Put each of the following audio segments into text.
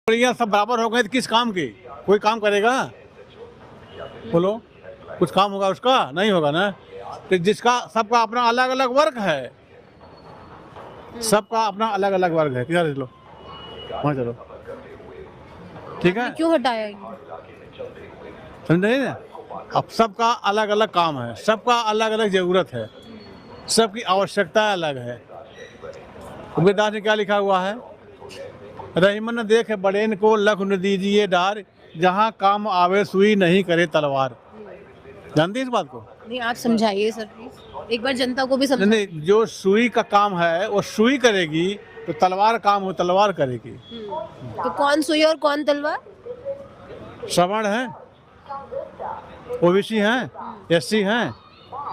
नौकरियां सब बराबर हो गए तो किस काम की? कोई काम करेगा? बोलो, कुछ काम होगा उसका? नहीं होगा ना। तो जिसका सबका अपना अलग अलग वर्ग है, सबका अपना अलग अलग वर्ग है। किधर चलो, वहाँ चलो, ठीक है, क्यों हटाया ये? समझे ना। अब सबका अलग अलग काम है, सबका अलग अलग जरूरत है, सबकी आवश्यकता अलग है। उपदास ने क्या लिखा हुआ है? रहीमन देख बड़ेन को लख न दीजिए डार, जहाँ काम आवे सुई नहीं करे तलवार। जानती है इस बात को? नहीं, आप समझाइए सर प्लीज, एक बार जनता को भी नहीं समझाइए। नहीं, जो सुई का काम है वो सुई करेगी, तो तलवार काम हो तलवार करेगी। तो कौन सुई और कौन तलवार? सवर्ण है, ओबीसी हैं, एससी हैं।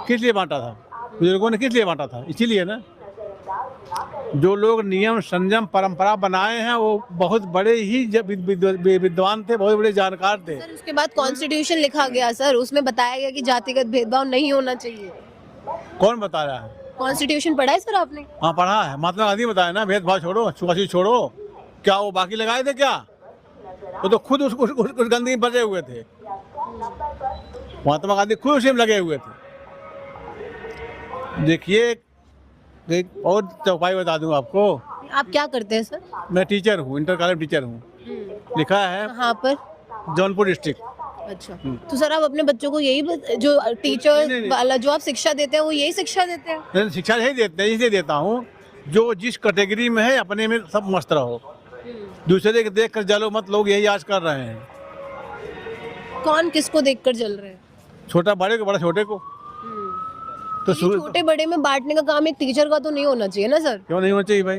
किस लिए बांटा था? बुजुर्गों ने किस लिए बांटा था? इसीलिए ना। जो लोग नियम संयम परंपरा बनाए हैं वो बहुत बड़े ही विद्वान थे, बहुत बड़े जानकार थे। सर उसके बाद कॉन्स्टिट्यूशन लिखा गया सर, उसमें बताया गया कि जातिगत भेदभाव नहीं होना चाहिए। कौन बता रहा है? कॉन्स्टिट्यूशन पढ़ा है सर आपने? हाँ पढ़ा है, महात्मा गांधी बताया ना, भेदभाव छोड़ो, छुआछूत छोड़ो। क्या वो बाकी लगाए थे क्या? वो तो खुद उस गंदगी में फंसे हुए थे। महात्मा गांधी खुद उसी में लगे हुए थे। देखिए, एक और चौपाई बता दूं आपको। आप क्या करते हैं सर? मैं टीचर हूँ, इंटर कॉलेज टीचर हूँ। लिखा है कहाँ पर? जौनपुर डिस्ट्रिक्ट। अच्छा, तो सर आप अपने बच्चों को यही जो टीचर नहीं। वाला जो आप शिक्षा देते हैं वो यही शिक्षा देते हैं? मैं शिक्षा यही देते हैं, इसलिए देता हूँ जो जिस कैटेगरी में है अपने में सब मस्त रहो, दूसरे के देख कर जलो मत। लोग यही आज कर रहे हैं। कौन किसको देखकर जल रहे हैं? छोटा बड़े को, बड़ा छोटे को। तो ये छोटे बड़े में बांटने का काम एक टीचर का तो नहीं होना चाहिए ना सर? क्यों नहीं होना चाहिए भाई?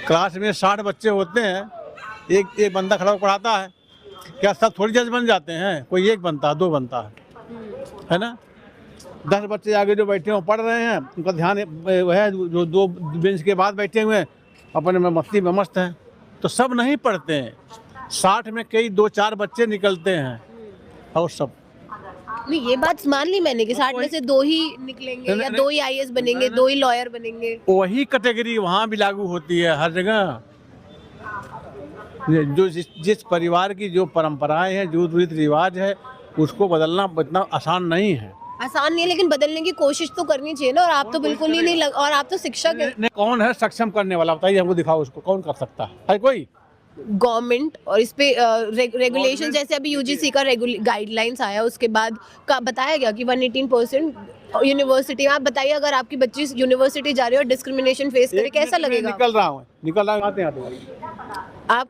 क्लास में 60 बच्चे होते हैं, एक बंदा खड़ा होकर पढ़ाता है। क्या सब थोड़ी जज बन जाते हैं? कोई एक बनता है, दो बनता है ना। 10 बच्चे आगे जो बैठे हैं वो पढ़ रहे हैं, उनका ध्यान वह है जो दो बेंच के बाद बैठे हुए हैं अपने में मस्ती में मस्त हैं। तो सब नहीं पढ़ते हैं, 60 में कई 2-4 बच्चे निकलते हैं और सब। नहीं, ये बात मान ली मैंने कि 60 में से 2 ही निकलेंगे या 2 ही आईएएस बनेंगे, 2 ही लॉयर बनेंगे। वही कैटेगरी वहाँ भी लागू होती है हर जगह। जो जिस परिवार की जो परंपराएं हैं, जो रीति रिवाज है, उसको बदलना इतना आसान नहीं है। आसान नहीं है, लेकिन बदलने की कोशिश तो करनी चाहिए ना। और आप तो बिल्कुल ही नहीं और आप तो शिक्षक हैं। कौन है सक्षम करने वाला? बताइए हमको, दिखाओ उसको, कौन कर सकता है कोई? गवर्नमेंट। और इस पे रेगुलेशन, जैसे अभी यूजीसी का गाइडलाइंस आया, उसके बाद का बताया गया कि 118% यूनिवर्सिटी। आप बताइए, अगर आपकी बच्ची यूनिवर्सिटी जा रही है और डिस्क्रिमिनेशन फेस करे, कैसा लगेगा? निकल रहा हूँ, आते हैं। आप